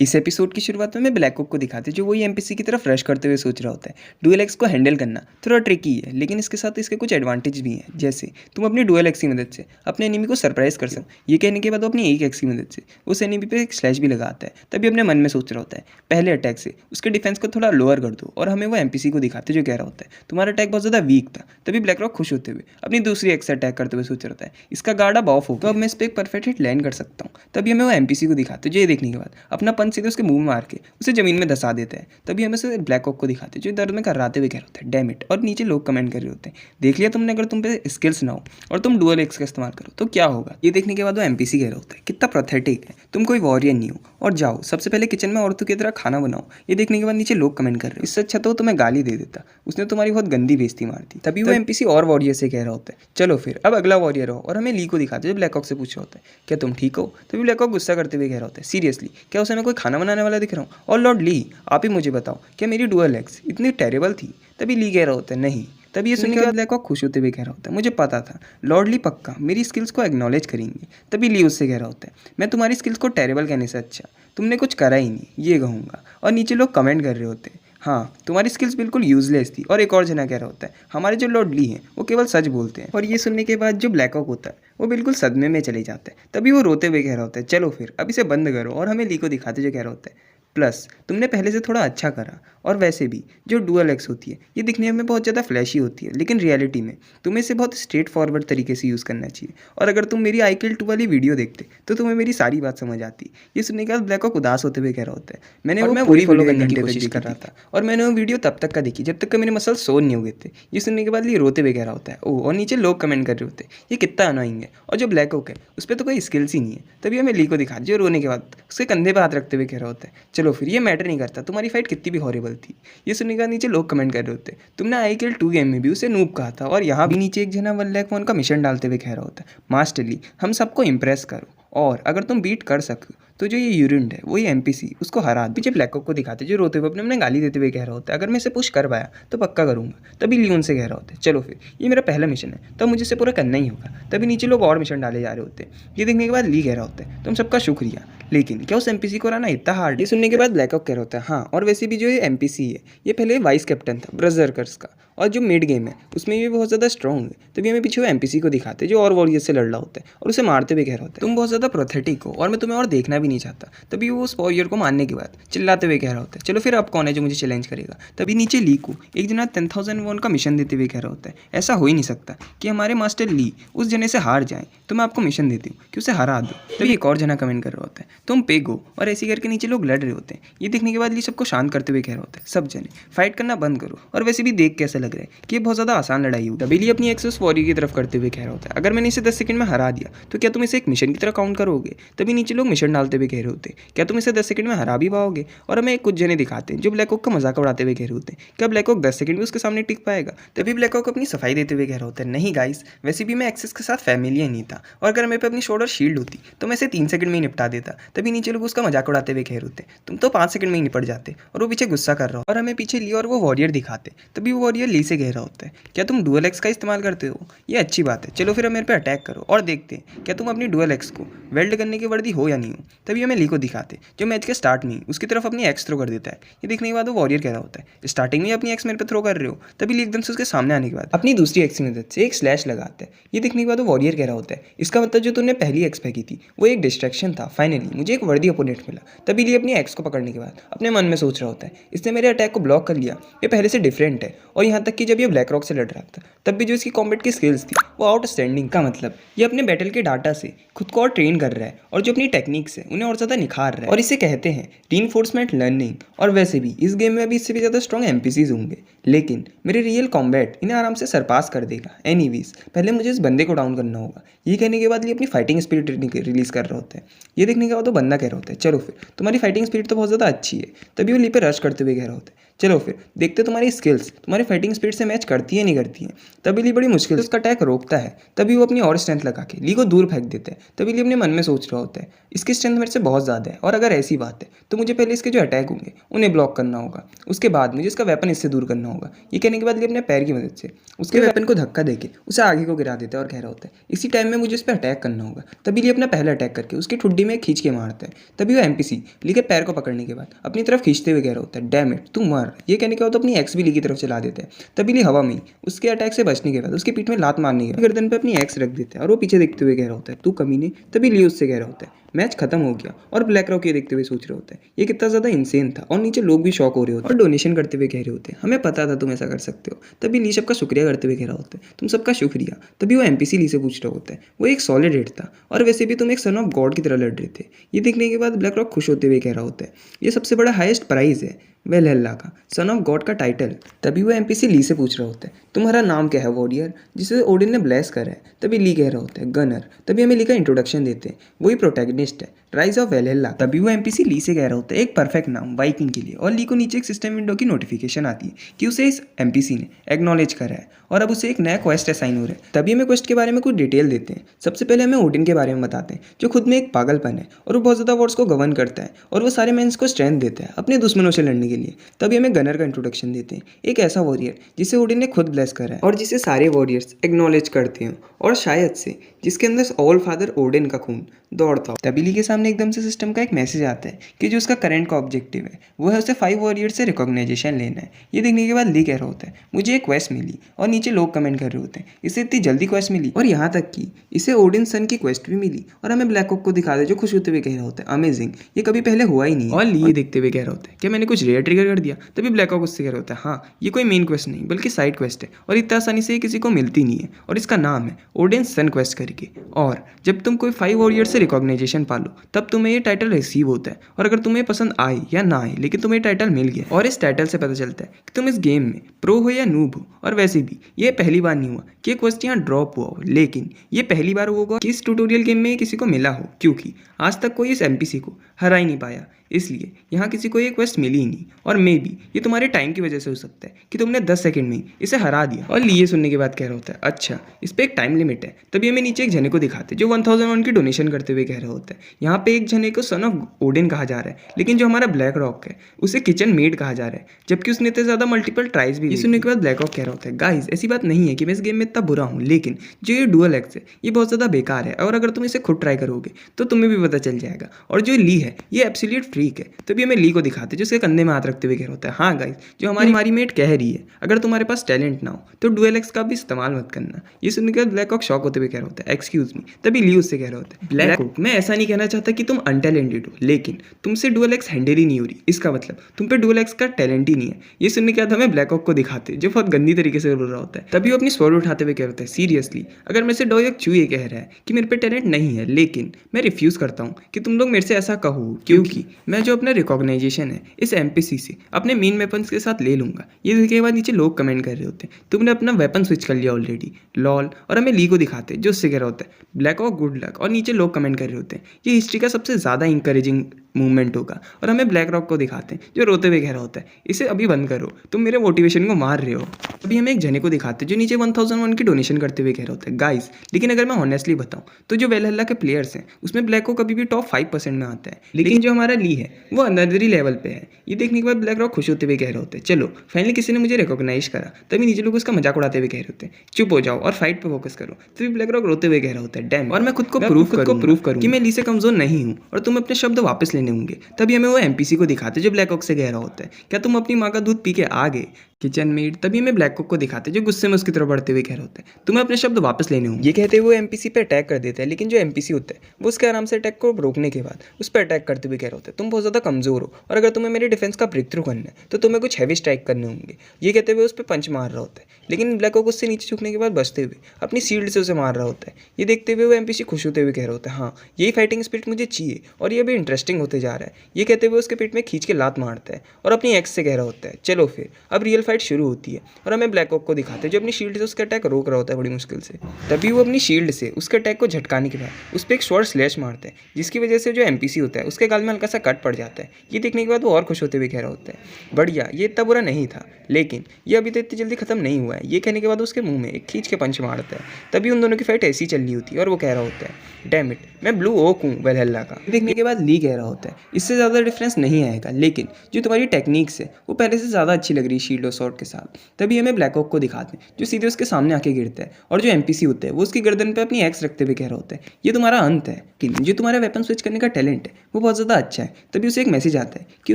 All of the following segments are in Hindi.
इस एपिसोड की शुरुआत में ब्लैक ओक को दिखाते जो वही एमपीसी की तरफ रश करते हुए सोच रहा होता है। डुअल एक्स को हैंडल करना थोड़ा ट्रिकी है, लेकिन इसके साथ इसके कुछ एडवांटेज भी हैं। जैसे तुम अपनी डुअल एक्स की मदद से अपने एनिमी को सरप्राइज कर सकते हो। ये कहने के बाद वो अपनी एक एक्स की मदद से उस एनिमी पे एक स्लैश भी लगाता है। तभी अपने मन में सोच रहा होता है पहले अटैक से उसके डिफेंस को थोड़ा लोअर कर दो, और हमें वो एमपीसी को दिखाते जो कह रहा होता है तुम्हारा अटैक बहुत ज़्यादा वीक था। तभी ब्लैक रॉक खुश होते हुए अपनी दूसरी एक्स से अटैक करते हुए सोच रहा होता है इसका गार्ड अब ऑफ हो, तो अब मैं इस पर एक परफेक्ट हिट लैंड कर सकता हूँ। तभी हमें वो एमपीसी को दिखाते जो ये देखने के बाद अपना पंच सीधे उसके मुंह में मार के उसे जमीन में धसा देता है। तभी हमें से ब्लैक ऑक को दिखाते जो दर्द में कराते हुए कह रहा होता है डैम इट, और नीचे लोग कमेंट कर रहे होते हैं देख लिया तुमने, अगर तुम पे स्किल्स ना हो और तुम डुअल एक्स का इस्तेमाल करो तो क्या होगा। ये देखने के बाद वो एमपीसी कह रहा होता है कितना पैथेटिक है, तुम कोई वॉरियर नहीं हो और जाओ सबसे पहले किचन में औरतों की तरह खाना बनाओ। ये देखने के बाद नीचे लोग कमेंट कर रहे हो इससे अच्छा तो तुम्हें गाली दे देता, उसने तुम्हारी बहुत गंदी बेइज्जती मार दी। तभी वो एमपीसी और वॉरियर से कह रहा होता है चलो फिर अब अगला वॉरियर हो, और हमें ली को दिखाते जो ब्लैक ऑक से पूछ रहा होता है क्या तुम ठीक हो। तभी ब्लैक ऑक गुस्सा करते हुए कह रहा होता है सीरियसली क्या उसे मैं कोई खाना बनाने वाला दिख रहा हूँ, और लॉर्ड ली आप ही मुझे बताओ क्या मेरी डुअल एक्स इतनी टेरेबल थी। तभी ली कह रहा होता है नहीं। तभी ये सुनने के बाद ब्लैक ऑक खुश होते हुए कह रहा होता है मुझे पता था लॉर्ड ली पक्का मेरी स्किल्स को एक्नॉलेज करेंगे। तभी ली उससे कह रहा होता है मैं तुम्हारी स्किल्स को टेरेबल कहने से अच्छा तुमने कुछ करा ही नहीं ये कहूँगा। और नीचे लोग कमेंट कर रहे होते हैं हाँ तुम्हारी स्किल्स बिल्कुल यूजलेस थी। और एक और जना कह रहा होता है हमारे जो लॉर्ड ली हैं वो केवल सच बोलते हैं। और ये सुनने के बाद जो ब्लैक ऑक होता है वो बिल्कुल सदमे में चले जाता है। तभी वो रोते हुए कह रहा होता है चलो फिर अब इसे बंद करो, और हमें ली को दिखाते जो कह रहा होता है प्लस तुमने पहले से थोड़ा अच्छा करा, और वैसे भी जो डुअल एक्स होती है ये दिखने में बहुत ज़्यादा फ्लैशी होती है, लेकिन रियलिटी में तुम्हें इसे बहुत स्ट्रेट फॉरवर्ड तरीके से यूज़ करना चाहिए। और अगर तुम मेरी आई किल 2 वाली वीडियो देखते तो तुम्हें मेरी सारी बात समझ आती। ये सुनने के बाद ब्लैक ऑक उदास होते हुए कह रहा होता है मैं पूरी फॉलो करने की कोशिश कर रहा था, और मैंने वो वीडियो तब तक का देखी जब तक मेरे मसल सोन नहीं हो गए थे। ये सुनने के बाद ये रोते हुए कह रहा होता है ओह, और नीचे लोग कमेंट कर रहे होते हैं ये कितना अनोइंग है, और जो ब्लैक ऑक है उस पर तो कोई स्किल्स ही नहीं है। तभी हमें ली को दिखा जो रोने के बाद उसके कंधे पर हाथ रखते हुए कह रहा होता है चलो फिर ये मैटर नहीं करता तुम्हारी फाइट कितनी भी हॉरिबल थी। ये सुनने के बाद नीचे लोग कमेंट कर रहे होते हैं तुमने आई किल 2 गेम में भी उसे नूब कहा था, और यहाँ भी नीचे एक जना 1 लाख 1 का मिशन डालते हुए कह रहा होता है मास्टरली हम सबको इंप्रेस करो, और अगर तुम बीट कर सको तो जो ये यूरिन है वही एमपीसी उसको हरा दो। पीछे ब्लैक ऑक को दिखाते जो रोते हुए अपने गाली देते हुए कह रहा होता है अगर मैं इसे पुश कर पाया तो पक्का करूंगा। तभी लियोन से कह रहा होता है चलो फिर ये मेरा पहला मिशन है तो मुझे इसे पूरा करना ही होगा। तभी नीचे लोग और मिशन डाले जा रहे होते हैं। ये देखने के बाद ली कह रहा होता है तुम सबका शुक्रिया, लेकिन क्या उस एमपीसी को हराना इतना हार्ड। ये सुनने के बाद ब्लैक ऑक कह रहा होता है हाँ, और वैसे भी जो ये एमपीसी है ये पहले वाइस कैप्टन था ब्रजर्कर्स का, और जो मिड गेम है उसमें भी बहुत ज़्यादा स्ट्रॉन्ग है। तभी हमें पीछे वो एमपीसी को दिखाते जो और वॉरियर से लड़ रहा होता है, और उसे मारते हुए कह रहा होता है तुम बहुत ज़्यादा प्रोथेटिक हो और मैं तुम्हें और देखना भी नहीं चाहता। तभी वो उस वॉरियर को मारने के बाद चिल्लाते हुए कह रहा होता है चलो फिर अब कौन है जो मुझे चैलेंज करेगा। तभी नीचे ली को एक जना 10,001 का मिशन देते हुए कह रहा होता है ऐसा हो ही नहीं सकता कि हमारे मास्टर ली उस जने से हार जाए, तो मैं आपको मिशन देती हूँ कि उसे हरा दो। तभी एक और जना कमेंट कर रहा होता है तुम पेगो, और ऐसे करके नीचे लोग लड़ रहे होते हैं। ये देखने के बाद ली सबको शांत करते हुए कह रहा होता है सब जने फाइट करना बंद करो, और वैसे भी देख कैसा लग रहा है कि ये बहुत ज़्यादा आसान लड़ाई हुई। तभी ली अपनी एक्सेस वॉरियर की तरफ करते हुए कह रहा होता है अगर मैंने इसे 10 सेकंड में हरा दिया तो क्या तुम इसे एक मिशन की तरह काउंट करोगे। तभी नीचे लोग मिशन डालते हुए कह रहे होते हैं क्या तुम इसे 10 सेकंड में हरा भी पाओगे। और हमें कुछ जने दिखाते हैं जो ब्लैक ऑक का मजाक उड़ाते हुए कह रहे होते हैं क्या ब्लैक ऑक 10 सेकंड भी उसके सामने टिक पाएगा। तभी ब्लैक ऑक अपनी सफाई देते हुए कह रहा होता है नहीं गाइस, वैसे भी मैं एक्सेस के साथ फैमिलियर नहीं था, और अगर मेरे पे अपनी शोल्डर शील्ड होती तो मैं इसे 3 सेकंड में ही निपटा देता। तभी नीचे लोग उसका मजाक उड़ाते हुए कह रहे होते तुम तो 5 सेकंड में ही निपट जाते, और वो पीछे गुस्सा कर रहा हो। और हमें पीछे ली और वो वॉरियर दिखाते। तभी वो वॉरियर ली से कह रहा होता है क्या तुम डुअल एक्स का इस्तेमाल करते हो, ये अच्छी बात है, चलो फिर अब मेरे पे अटैक करो और देखते हैं क्या तुम अपनी डुअल एक्स को वेल्ड करने के वर्दी हो या नहीं हो। तभी हमें ली को दिखाते जो मैच के स्टार्ट में उसकी तरफ अपनी एक्स थ्रो कर देता है। ये देखने के बाद वो वॉरियर कह रहा होता है स्टार्टिंग में अपनी एक्स मेरे पे थ्रो कर रहे हो। तभी ली एकदम से उसके सामने आने के बाद अपनी दूसरी एक्स की मदद से एक स्लैश लगाता है। ये देखने के बाद वो वॉरियर कह रहा होता है इसका मतलब जो तुमने पहली एक्स फेंकी थी वो एक डिस्ट्रैक्शन था, फाइनली मुझे एक वर्दी अपोनेंट मिला। तभी ली अपनी एक्स को पकड़ने के बाद अपने मन में सोच रहा होता है इसने मेरे अटैक को ब्लॉक कर लिया, ये पहले से डिफरेंट है। और यहाँ तक कि जब ये ब्लैक रॉक से लड़ रहा था तब भी जो इसकी कॉम्बैट की स्किल्स थी वो आउटस्टैंडिंग, का मतलब ये अपने बैटल के डाटा से खुद को और ट्रेन कर रहा है, और जो अपनी टेक्निक्स है उन्हें और ज़्यादा निखार रहा है, और इसे कहते हैं रीइंफोर्समेंट लर्निंग। और वैसे भी इस गेम में अभी इससे भी ज़्यादा स्ट्रॉन्ग एमपीसीज होंगे, लेकिन मेरे रियल कॉम्बैट इन्हें आराम से सरपास कर देगा। एनीवेज पहले मुझे इस बंदे को डाउन करना होगा। ये कहने के बाद ये अपनी फाइटिंग स्पिरिट रिलीज कर रहा होता है। ये देखने के बाद वो बंदा कह रहा होता है चलो फिर तुम्हारी फाइटिंग स्पिरिट तो बहुत ज़्यादा अच्छी है। तभी वो ली पे रश करते हुए कह रहा होता है चलो फिर देखते तुम्हारी स्किल्स तुम्हारी फाइटिंग स्पीड से मैच करती है नहीं करती है। तभी ली बड़ी मुश्किल से उसका अटैक रोकता है। तभी वो अपनी और स्ट्रेंथ लगा के ली को दूर फेंक देता है। तभी ली अपने मन में सोच रहा होता है इसकी स्ट्रेंथ मेरे से बहुत ज़्यादा है, और अगर ऐसी बात है तो मुझे पहले इसके जो अटैक होंगे उन्हें ब्लॉक करना होगा, उसके बाद मुझे इसका वेपन इससे दूर करना होगा। ये कहने के बाद ली अपने पैर की मदद से उसके वेपन को धक्का देके उसे आगे को गिरा देता है और कह रहा होता है इसी टाइम में मुझे इस पर अटैक करना होगा। तभी ली अपना पहला अटैक करके उसकी ठुड्डी में खींच के मारता है। तभी वो एमपीसी ली के पैर को पकड़ने के बाद अपनी तरफ खींचते हुए कह रहा होता है डैम इट तू मर। ये कहने के बाद अपनी एक्स भी ली की तरफ चला देता है। तभी ली हवा में ही उसके अटैक से बचने के बाद उसके पीठ में लात मारने के बाद गर्दन पे अपनी एक्स रख देता है और वो पीछे देखते हुए कह रहा होता है तू कमीने। तभी ली उससे कह रहा होता है मैच खत्म हो गया, और ब्लैक रॉक ये देखते हुए सोच रहा होता है ये कितना ज़्यादा इंसेन था। और नीचे लोग भी शॉक हो रहे होते हैं और डोनेशन करते हुए कह रहे होते हैं हमें पता था तुम ऐसा कर सकते हो। तभी ली सबका शुक्रिया करते हुए कह रहा होता है तुम सबका शुक्रिया। तभी वो एमपीसी ली से पूछ रहा होता है वो एक सॉलिड हिट था, और वैसे भी तुम एक सन ऑफ गॉड की तरह लड़ रहे थे। ये देखने के बाद ब्लैक रॉक खुश होते हुए कह रहा होता है ये सबसे बड़ा हाईएस्ट प्राइज़ है वेलहल्ला का, सन ऑफ गॉड का टाइटल। तभी वो एमपीसी ली से पूछ रहा होता है तुम्हारा नाम क्या है वॉरियर जिसे ओडिन ने ब्लेस करा है। तभी ली कह रहा होता है गनर। तभी हमें ली का इंट्रोडक्शन देते हैं वही प्रोटैगनिस्ट है राइज ऑफ वेलहल्ला। तभी वो एमपीसी ली से कह रहा होता है एक परफेक्ट नाम वाइकिंग के लिए, और ली को नीचे एक सिस्टम विंडो की नोटिफिकेशन आती है कि उसे इस एमपीसी ने एक्नॉलेज करा है और अब उसे एक नया क्वेस्ट असाइन हो रहा है। तभी हमें क्वेस्ट के बारे में कुछ डिटेल देते हैं। सबसे पहले हमें ओडिन के बारे में बताते हैं जो खुद में एक पागलपन है और वो बहुत ज़्यादा वॉर्ड्स को गवर्न करता है, और वो सारे मेंस को स्ट्रेंथ देता है अपने दुश्मनों से लड़ने के लिए। तभी हमें गनर का इंट्रोडक्शन देते हैं एक ऐसा वॉरियर जिसे ओडिन ने खुद ब्लेस करा है और जिसे सारे वॉरियर्स एक्नॉलेज करते हैं, और शायद से जिसके अंदर ऑल फादर ओडिन का खून दौड़ता हो। तभी ली के सामने एकदम से सिस्टम का एक मैसेज आता है कि जो उसका करंट का ऑब्जेक्टिव है वो है उसे 5 वॉरियर्स से रिकॉग्नाइजेशन लेना है। ये देखने के बाद ली कह रहा होता है मुझे एक क्वेस्ट मिली, और नीचे लोग कमेंट कर रहे होते हैं इसे इतनी जल्दी क्वेस्ट मिली, और यहाँ तक कि इसे ओडिन सन की क्वेस्ट भी मिली। और हमें ब्लैक ऑक को दिखा दे जो खुश होते हुए कह रहा होता है अमेजिंग ये कभी पहले हुआ ही नहीं। और ली देखते हुए कह रहा होता है क्या मैंने कुछ रेयर ट्रिगर कर दिया। तभी ब्लैक ऑक उससे कह रहा होता है हाँ ये कोई मेन क्वेस्ट नहीं बल्कि साइड क्वेस्ट है, और इतना आसानी से किसी को मिलती नहीं है, और इसका नाम है ओडिन सन क्वेस्ट करके। और जब तुम कोई 5 वॉरियर से रिकॉग्नाइजेशन पालो तब तुम्हें ये टाइटल रिसीव होता है, और अगर तुम्हें पसंद आए या ना आए लेकिन तुम्हें टाइटल मिल गया, और इस टाइटल से पता चलता है कि तुम इस गेम में प्रो हो या नूब हो। और वैसे भी ये पहली बार नहीं हुआ कि क्वेस्ट यहाँ ड्रॉप हुआ हो, लेकिन ये पहली बार होगा कि इस ट्यूटोरियल गेम में किसी को मिला हो, क्योंकि आज तक कोई इस एमपीसी को हरा ही नहीं पाया, इसलिए यहाँ किसी को ये क्वेस्ट मिली ही नहीं। और मे बी ये तुम्हारे टाइम की वजह से हो सकता है कि तुमने 10 सेकंड में इसे हरा दिया। और लिए सुनने के बाद कह रहा होता है अच्छा इस पर एक टाइम लिमिट है। तभी हमें नीचे एक जने को दिखाते जो 1001 की डोनेशन करते हुए कह रहा होता है यहाँ पे एक जने को सन ऑफ ओडिन कहा जा रहा है, लेकिन जो हमारा ब्लैक रॉक है उसे किचन मेड कहा जा रहा है, जबकि उसने इतने ज़्यादा मल्टीपल ट्राइज भी। ये सुनने के बाद ब्लैक रॉक कह रहा होता है गाइस ऐसी बात नहीं है कि मैं इस गेम में इतना बुरा हूँ, लेकिन जो ये डुअल एक्स है ये बहुत ज़्यादा बेकार है, और अगर तुम इसे खुद ट्राई करोगे तो तुम्हें भी पता चल जाएगा। और जो ली है ये एब्सोल्यूट फ्रीक है। तभी हमें ली को दिखाते जो उसके कंधे में हाथ रखते हुए कह रहा होता है हाँ गाइस जो हमारी मेट कह रही है अगर तुम्हारे पास टैलेंट ना हो तो डुअल एक्स का भी इस्तेमाल मत करना। ये सुनने के बाद ब्लैक रॉक शॉक होते हुए कह रहा होता है एक्सक्यूज मी। तभी ली उससे कह रहा होता है ब्लैक रॉक मैं ऐसा नहीं कहना चाहता कि तुम अनटैलेंटेड हो, लेकिन तुमसे डुअल एक्स हैंडल ही नहीं हो रही, इसका मतलब तुम पे डुअल एक्स का टैलेंट ही नहीं है। ये सुनने के बाद हमें ब्लैक रॉक को दिखाते जो बहुत गंदी तरीके से बोल रहा होता है। तभी वो अपनी स्वॉर्ड उठाते हुए कह रहा होता है सीरियसली अगर मेरे से डॉग चू ये कह रहा है कि मेरे पे टैलेंट नहीं है, लेकिन मैं रिफ्यूज़ करता हूँ कि तुम लोग मेरे से ऐसा कहो, क्योंकि मैं जो अपना रिकॉग्नाइजेशन है इस एमपीसी से अपने मेन वेपन्स के साथ ले लूंगा। ये देखने के बाद नीचे लोग कमेंट कर रहे होते हैं तुमने अपना वेपन स्विच कर लिया ऑलरेडी लॉल। और हमें ली को दिखाते जो उससे कह रहा होता है ब्लैक ऑक गुड लक। और नीचे लोग कमेंट कर रहे होते हैं ये हिस्ट्री का सबसे ज़्यादा इंकरेजिंग मूवमेंट होगा। और हमें ब्लैक रॉक को दिखाते हैं जो रोते हुए कह रहा होता है इसे अभी बंद करो तुम मेरे मोटिवेशन को मार रहे हो। अभी हमें एक जने को दिखाते जो नीचे 1001 की डोनेशन करते हुए कह रहा होता है गाइस लेकिन अगर मैं ऑनेस्टली बताऊं तो जो वेलहल्ला के प्लेयर्स हैं उसमें ब्लैक को कभी भी टॉप 5% में आता है, लेकिन जो हमारा ली है वो अनदरी लेवल पे है। ये देखने के बाद ब्लैक रॉक खुश होते हुए कह रहे होते हैं चलो फाइनली किसी ने मुझे रिकॉग्नाइज करा। तभी नीचे लोग उसका मजाक उड़ाते हुए कह रहे होते हैं चुप हो जाओ और फाइट पे फोकस करो। तभी ब्लैक रॉक रोते हुए कह रहा होता है डैम और मैं खुद को प्रूव करूँ कि मैं ली से कमजोर नहीं हूँ और तुम अपने शब्द वापस लेने होंगे। तभी हमें वो एमपीसी को दिखाते जो ब्लैक ऑक से कह रहा होता है क्या तुम अपनी माँ का दूध पी के आ गए किचन मेड। तभी हमें ब्लैक ऑक को दिखाते जो गुस्से में उसकी तरफ बढ़ते हुए कह रहा होता है तुम्हें अपने शब्द वापस लेने होंगे। ये कहते हुए वो एमपीसी पे अटैक कर देता है, लेकिन जो एमपीसी होता है वो उसके आराम से अटैक को रोकने के बाद उस पर अटैक करते हुए कह रहा होता है तुम बहुत ज़्यादा कमजोर हो और अगर तुम्हें मेरे डिफेंस का ब्रेक थ्रू करना है तो तुम्हें कुछ हैवी स्ट्राइक करने होंगे। ये कहते हुए उस पर पंच मार रहा होता है, लेकिन ब्लैक ऑक उससे नीचे झुकने के बाद बचते हुए अपनी शील्ड से उसे मार रहा होता है। ये देखते हुए वो एमपीसी खुश होते हुए कह रहा होता है हाँ यही फाइटिंग स्पिरिट मुझे चाहिए और ये भी इंटरेस्टिंग होते जा रहा है। ये कहते हुए उसके पेट में खींच के लात मारता है और अपनी एक्स से कह रहा होता है चलो फिर। अब रियल फाइट शुरू होती है और हमें ब्लैक हॉक को दिखाते हैं जो अपनी शील्ड से उसका अटैक रोक रहा होता है बड़ी मुश्किल से। तभी वो अपनी शील्ड से उसके अटैक को झटकाने के बाद उस पर एक शॉर्ट स्लैश मारता है, जिसकी वजह से जो एमपीसी होता है उसके गाल में हल्का सा कट पड़ जाता है। ये देखने के बाद वो और खुश होते हुए कह रहा होता है बढ़िया, ये इतना बुरा नहीं था, लेकिन ये अभी तो इतनी जल्दी खत्म नहीं हुआ है। ये कहने के बाद उसके मुंह में एक खींच के पंच मारता है। तभी उन दोनों की फाइट ऐसी चल रही होती है और वो कह रहा होता है डैम इट, मैं ब्लू ओक हूँ वैल्हल्ला का। देखने के बाद ली कह रहा होता है इससे ज़्यादा डिफरेंस नहीं आएगा, लेकिन जो तुम्हारी टेक्निक्स है वो पहले से ज़्यादा अच्छी लग रही है शील्ड और स्वॉर्ड के साथ। तभी हमें ब्लैक हॉक को दिखाते हैं जो सीधे उसके सामने आके गिरता है और जो एमपीसी होता है वो उसकी गर्दन पे अपनी एक्स रखते हुए कह रहा होता है ये तुम्हारा अंत है, कि जो तुम्हारा वेपन स्विच करने का टैलेंट है वो बहुत ज़्यादा अच्छा है। तभी उसे एक मैसेज आता है कि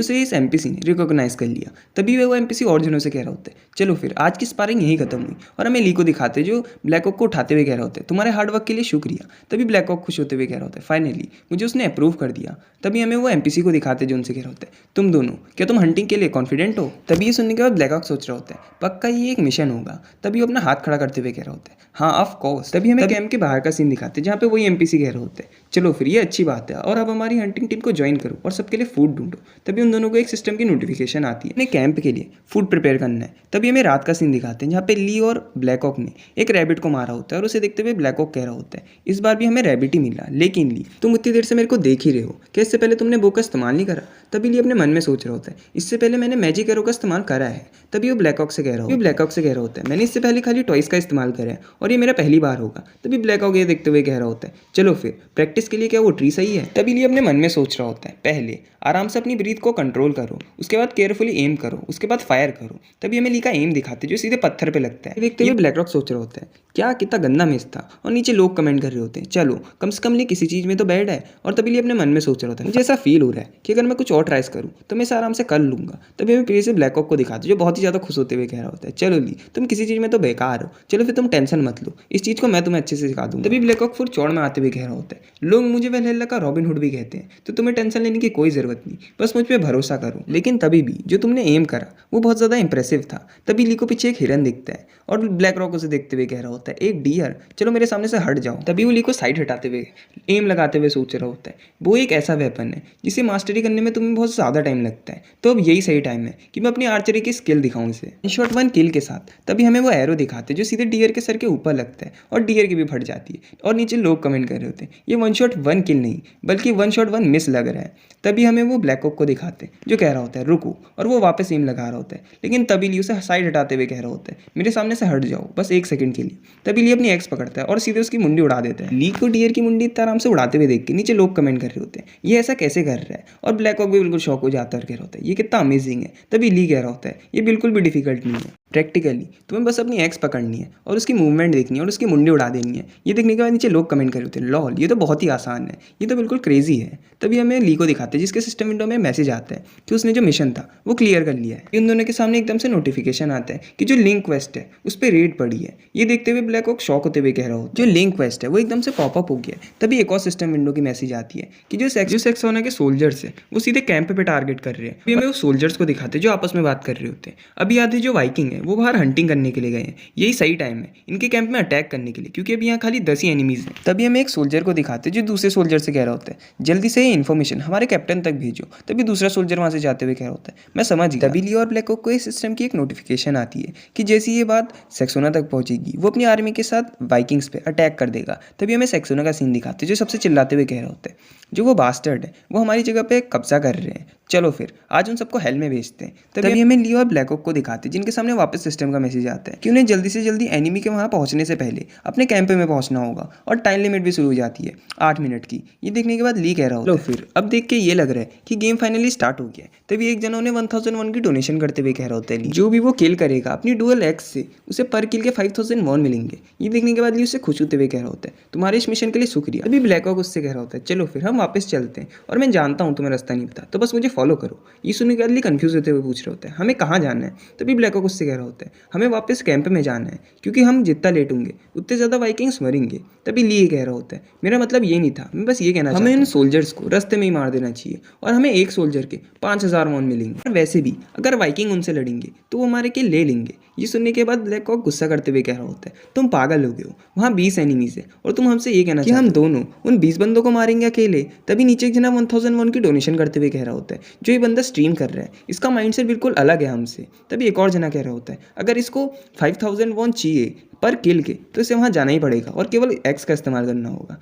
उसे इस एमपीसी ने रिकॉग्नाइज कर लिया। तभी वो एमपीसी और जनों से कह रहा होता है चलो फिर आज की स्पारिंग यही खत्म हुई, और हमें ली को दिखाते जो ब्लैक हॉक को उठाते हुए कह रहा होता है तुम्हारे हार्ड वर्क के लिए शुक्रिया। तभी ब्लैक हॉक खुश होते हुए कह रहा होता है फाइनली मुझे उसने अप्रूव कर दिया। तभी हमें वो एमपीसी को दिखाते जो उनसे कह रहा होता है तुम दोनों क्या तुम हंटिंग के लिए कॉन्फिडेंट हो। तभी ये सुनने के बाद ब्लैक हॉक सोच रहा होता है पक्का ये एक मिशन होगा। तभी वो अपना हाथ खड़ा करते हुए कह रहा होता है हाँ ऑफ कोर्स। तभी हमें कैंप के बाहर का सीन दिखाते हैं जहाँ पे वही एमपीसी कह रहे होते हैं चलो फिर ये अच्छी बात है और अब हमारी हंटिंग टीम को ज्वाइन करो और सबके लिए फूड ढूंढो। तभी उन दोनों को एक सिस्टम की नोटिफिकेशन आती है अपने कैंप के लिए फूड प्रिपेयर करना है। तभी हमें रात का सीन दिखाते हैं जहाँ पे ली और ब्लैक हॉक ने एक रैबिट को मारा होता है और उसे देखते हुए ब्लैक हॉक कह रहा होता है इस बार भी हमें रैबिट ही मिला, लेकिन ली तुम उतनी देर से मेरे को देख ही रहे हो, क्या इससे पहले तुमने बो का इस्तेमाल नहीं करा। तभी ली अपने मन में सोच रहा होता है इससे पहले मैंने मैजिक एरो का इस्तेमाल करा है। तभी वो ब्लैक हॉक से कह रहा होता है मैंने इससे पहले खाली टॉयस का इस्तेमाल करा है और ये मेरा पहली बार होगा। तभी ब्लैक हॉक ये देखते हुए कह रहा होता है चलो फिर प्रैक्टिस के लिए क्या वो ट्री सही है। तभी ली अपने मन में सोच रहा होता है पहले आराम से अपनी ब्रीथ को कंट्रोल करो, उसके बाद केयरफुली एम करो, उसके बाद फायर करो। तभी हमें ली का एम दिखाते जो सीधे पत्थर पे लगता है। देखते हुए ब्लैक रॉक सोच रहा होता है क्या कितना गंदा मिस था, और नीचे लोग कमेंट कर रहे होते हैं चलो कम से कम ली किसी चीज़ में तो बैड है। और तभी ली अपने मन में सोच रहा होता है मुझे ऐसा फील हो रहा है कि अगर मैं कुछ और ट्राइस करूँ तो मैं इसे आराम से कर लूँगा। तभी हमें फिर से ब्लैक हॉक को दिखाते जो बहुत ही ज़्यादा खुश होते हुए कह रहा होता है चलो ली तुम किसी चीज़ में तो बेकार हो, चलो फिर तुम टेंशन मत लो, इस चीज़ को मैं तुम्हें अच्छे से सिखा दूँ। तभी ब्लैक हॉक फिर चौड़ में आते हुए कह रहा होता है लोग मुझे वैल्हल्ला का रॉबिन हुड भी कहते हैं, तो तुम्हें टेंशन लेने की कोई ज़रूरत नहीं, बस मुझ पर भरोसा करो। लेकिन तभी भी जो तुमने एम करा वो बहुत ज़्यादा इंप्रेसिव था। तभी ली को पीछे एक हिरन दिखता है और ब्लैक रॉक उसे देखते हुए कह रहा होता है एक डियर, चलो मेरे सामने से हट जाओ। तभी वो ली को साइड हटाते हुए एम लगाते हुए सोच रहा होता है वो एक ऐसा वेपन है जिसे मास्टरी करने में तुम्हें बहुत ज़्यादा टाइम लगता है, तो अब यही सही टाइम है कि मैं अपनी आर्चरी की स्किल दिखाऊं इसे इन शॉट 1 किल के साथ। तभी हमें वो एरो दिखाते जो सीधे डियर के सर के ऊपर लगता है और डियर की भी फट जाती है और नीचे लोग कमेंट कर रहे होते हैं ये 1 शॉट 1 किल नहीं बल्कि 1 शॉट 1 मिस लग रहा है। तभी हमें वो ब्लैक हॉक को दिखाते जो कह रहा होता है रुको, और वो वापस एम लगा रहा होता है, लेकिन तभी ली उसे साइड हटाते हुए कह रहा होता है मेरे सामने से हट जाओ बस 1 सेकंड के लिए। तभी ली अपनी एक्स पकड़ता है और सीधे उसकी मुंडी उड़ा देता है। ली को डियर की मुंडी इतना आराम से उड़ाते हुए देख के नीचे लोग कमेंट कर रहे होते हैं ये ऐसा कैसे कर रहा है, और ब्लैक हॉक भी बिल्कुल शॉक हो जाता है और कह रहा होता है ये कितना अमेजिंग है। तभी ली कह रहा होता है ये बिल्कुल भी डिफिकल्ट नहीं है, प्रैक्टिकली तुम्हें बस अपनी एक्स पकड़नी है और उसकी मूवमेंट देखनी है और उसकी मुंडी उड़ा देनी है। ये देखने के बाद नीचे लोग कमेंट कर रहे होते हैं लॉल ये तो बहुत ही आसान है, ये तो बिल्कुल क्रेजी है। तभी हमें ली को दिखाते हैं जिसके सिस्टम विंडो में मैसेज आता है कि उसने जो मिशन था वो क्लियर कर लिया है। इन दोनों के सामने एकदम से नोटिफिकेशन आता है कि जो लिंक क्वेस्ट है उस पर रेड पड़ी है। ये देखते हुए ब्लैक हॉक शॉक होते हुए कह रहा हो जो लिंक क्वेस्ट है वो एकदम से पॉपअप हो गया है। तभी एक और सिस्टम विंडो की मैसेज आती है कि जो सेक्सोना के सोल्जर्स है वो सीधे कैंप पे टारगेट कर रहे हैं। अभी हमें वो सोल्जर्स को दिखाते हैं जो आपस में बात कर रहे होते हैं। अभी आधे जो वाइकिंग है वो बाहर हंटिंग करने के लिए गए हैं, यही सही टाइम है इनके कैंप में अटैक करने के लिए क्योंकि अभी यहाँ खाली 10 ही एनिमीज हैं। तभी हमें एक सोल्जर को दिखाते जो दूसरे सोल्जर से कह रहा होता है जल्दी से ये इन्फॉर्मेशन हमारे कैप्टन तक भेजो। तभी दूसरा सोल्जर वहाँ से जाते हुए कह रहा होता है मैं समझ गया। तभी ली और ब्लैक हॉक को इस सिस्टम की एक नोटिफिकेशन आती है कि जैसी ये बात सेक्सोना तक पहुंचेगी वो अपनी आर्मी के साथ वाइकिंग्स पे अटैक कर देगा। तभी हमें सेक्सोना का सीन दिखाते जो सबसे चिल्लाते हुए कह रहा होता है जो वो बास्टर्ड है वो हमारी जगह पे कब्जा कर रहे हैं, चलो फिर आज उन सबको हेल में भेजते हैं। तभी हमें ली और ब्लैक हॉक को दिखाते जिनके सामने वापस सिस्टम का मैसेज आता है कि उन्हें जल्दी से जल्दी एनिमी के वहाँ पहुँचने से पहले अपने कैंप में पहुँचना होगा और टाइम लिमिट भी शुरू हो जाती है 8 मिनट की। ये देखने के बाद ली कह रहा होता है फिर अब देख के ये लग रहा है कि गेम फाइनली स्टार्ट हो गया है। तभी एक जना ने 1001 की डोनेशन करते हुए कह रहा होता है जो भी वो किल करेगा अपनी डुअल एक्स से उसे पर किल के 5001 मिलेंगे। ये देखने के बाद ली उससे खुश होते हुए कह रहा होता है तुम्हारे इस मिशन के लिए शुक्रिया। अभी ब्लैक हॉक उससे कह रहा होता है चलो फिर हम वापस चलते हैं और मैं जानता हूँ तुम्हें रास्ता नहीं पता तो बस मुझे फॉलो करो। ये सुनने के बाद ली कंफ्यूज होते हुए पूछ रहे होते हैं हमें कहाँ जाना है। तभी ब्लैक हॉक उससे कह रहा होता है हमें वापस कैंप में जाना है क्योंकि हम जितना लेट होंगे उतने ज़्यादा वाइकिंग्स मरेंगे। तभी ली ये कह रहा होता है मेरा मतलब ये नहीं था, मैं बस ये कहना हमें इन सोल्जर्स को रास्ते में ही मार देना चाहिए और हमें एक सोल्जर के 5000 वॉन मिलेंगे। और वैसे भी अगर वाइकिंग उनसे लड़ेंगे तो वो हमारे के ले लेंगे। ये सुनने के बाद ब्लैक कॉक गुस्सा करते हुए कह रहा होता है, तुम पागल हो गए हो, वहाँ 20 एनिमीज है और तुम हमसे ये कहना कि हम दोनों उन 20 बंदों को मारेंगे अकेले। तभी नीचे एक जना 1001 की डोनेशन करते हुए कह रहा होता है, जो ये बंदा स्ट्रीम कर रहा है इसका माइंडसेट बिल्कुल अलग है हमसे। तभी एक और जना कह रहा होता है, अगर इसको 5001 चाहिए पर किल के तो इसे वहाँ जाना ही पड़ेगा और केवल एक्स का इस्तेमाल करना होगा।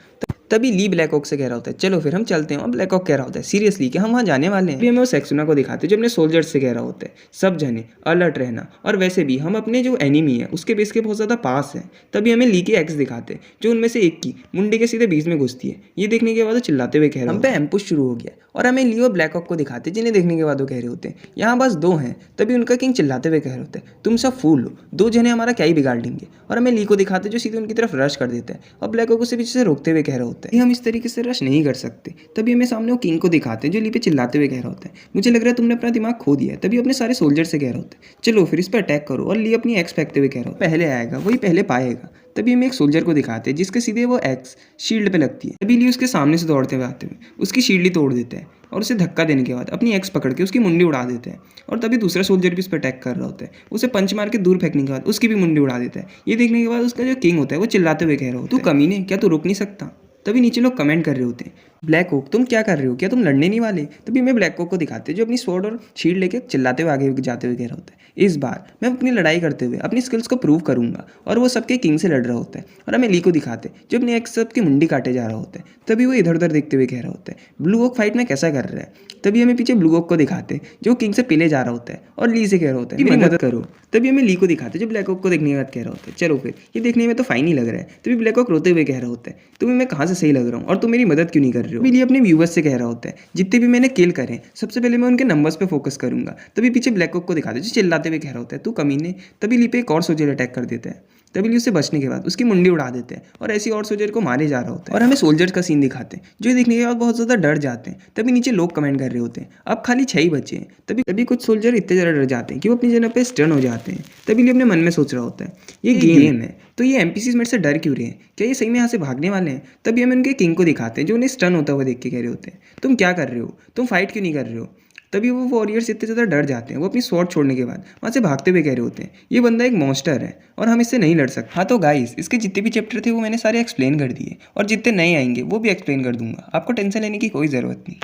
तभी ली ब्लैक हॉक से कह रहा होता है, चलो फिर हम चलते हैं। और ब्लैक हॉक कह रहा होता है, सीरियसली कि हम वहाँ जाने वाले हैं। अभी हमें उस एक्सुना को दिखाते हैं जो अपने सोल्जर्स से कह रहा होता है, सब जने अलर्ट रहना, और वैसे भी हम अपने जो एनिमी है उसके बेस के बहुत ज़्यादा पास हैं। तभी हमें ली के एक्स दिखाते हैं जो उनमें से एक की मुंडे के सीधे बीच में घुसती है। ये देखने के बाद वो चिल्लाते हुए कह रहा है, हम पे एम्पुश शुरू हो गया। और हमें ली और ब्लैक हॉक को दिखाते हैं जिन्हें देखने के बाद वो कह रहे होते हैं, यहाँ बस 2 हैं। तभी उनका किंग चिल्लाते हुए कह रहे होते हैं, तुम सब फूल हो, 2 जने हमारा क्या ही बिगाड़ देंगे। और हमें ली को दिखाते जो सीधे उनकी तरफ रश कर देते हैं और ब्लैक हॉक उसे पीछे से रोकते हुए कह रहे होते हैं, हम इस तरीके से रश नहीं कर सकते। तभी हमें सामने वो किंग को दिखाते हैं जो ली पे चिल्लाते हुए कह रहा होता है, मुझे लग रहा है तुमने अपना दिमाग खो दिया है। तभी अपने सारे सोल्जर से कह रहा होता है, चलो फिर इस पर अटैक करो। और ली अपनी एक्स फेंकते हुए कह रहा होता है, पहले आएगा वही पहले पाएगा। तभी हम एक सोल्जर को दिखाते हैं जिसके सीधे वो एक्स शील्ड पे लगती है। तभी ली उसके सामने से दौड़ते हुए आते हुए उसकी शील्ड ही तोड़ देते हैं और उसे धक्का देने के बाद अपनी एक्स पकड़ के उसकी मुंडी उड़ा देते हैं। और तभी दूसरा सोल्जर भी उस पर अटैक कर रहा होता है, उसे पंच मार के दूर फेंकने के बाद उसकी भी मुंडी उड़ा देता है। ये देखने के बाद उसका जो किंग होता है वो चिल्लाते हुए कह रहा होता है, तू कमीने, क्या तू रुक नहीं सकता। तभी नीचे लोग कमेंट कर रहे होते हैं, ब्लैक ओक तुम क्या कर रहे हो, क्या तुम लड़ने नहीं वाले। तभी मैं ब्लैक ओक को दिखाते हैं जो अपनी स्वॉर्ड और शील्ड लेके चिल्लाते हुए आगे जाते हुए कह रहा होता है, इस बार मैं अपनी लड़ाई करते हुए अपनी स्किल्स को प्रूव करूंगा। और वो सबके किंग से लड़ रहा होता है और हमें ली को दिखाते जो अपने एक्स सबकी मुंडी काटे जा रहा होता है। तभी वो इधर उधर देखते हुए कह रहा होता है, ब्लू ओक फाइट में कैसा कर रहा है। तभी हमें पीछे ब्लू ओक को दिखाते जो किंग से पीले जा रहा होता है और ली से कह रहा होता है, मेरी मदद करो। तभी हमें ली को दिखाते जो ब्लैक ओक को देखने के बाद कह रहा होता है, चलो फिर ये देखने में तो फाइन ही लग रहा है। तभी ब्लैक ओक रोते हुए कह रहा होता है, तुम्हें मैं कहाँ से सही लग रहा हूँ और तुम मेरी मदद क्यों नहीं कर रहे हो। अभी ली अपने व्यूवर्स से कह रहा होता है, जितने भी मैंने किल करें सबसे पहले मैं उनके नंबर्स पे फोकस करूंगा। तभी पीछे ब्लैक ओक को दिखाते जो चिल्लाते हुए कह रहा होता है, तू कमीने। तभी ली पे एक और सोल्जर अटैक कर देता है। तभी ली उससे बचने के बाद उसकी मुंडी उड़ा देते हैं और ऐसी और सोल्जर को मारे जा रहा होता है। और हमें सोल्जर्स का सीन दिखाते हैं जो देखने के बाद बहुत ज़्यादा डर जाते हैं। तभी नीचे लोग कमेंट कर रहे होते हैं, अब खाली 6 ही बचे हैं। तभी कुछ सोल्जर इतने ज़्यादा डर जाते हैं कि वो अपनी जगह पे स्टन हो जाते हैं। तभी ली अपने मन में सोच रहा होता है, ये गेम है तो ये एमपीसीज मेरे से डर क्यों रहे हैं, क्या ये सही में यहाँ से भागने वाले हैं। तभी हमें उनके किंग को दिखाते हैं जो उन्हें स्टन होता हुआ देख के कह रहे होते हैं, तुम क्या कर रहे हो, तुम फाइट क्यों नहीं कर रहे हो। तभी वो वॉरियर्स इतने ज़्यादा डर जाते हैं, वो अपनी स्वॉर्ड छोड़ने के बाद वहाँ से भागते हुए कह रहे होते हैं, ये बंदा एक मॉन्स्टर है और हम इससे नहीं लड़ सकते। हाँ तो गाइस, इसके जितने भी चैप्टर थे वो मैंने सारे एक्सप्लेन कर दिए और जितने नए आएंगे वो भी एक्सप्लेन कर दूंगा, आपको टेंशन लेने की कोई ज़रूरत नहीं।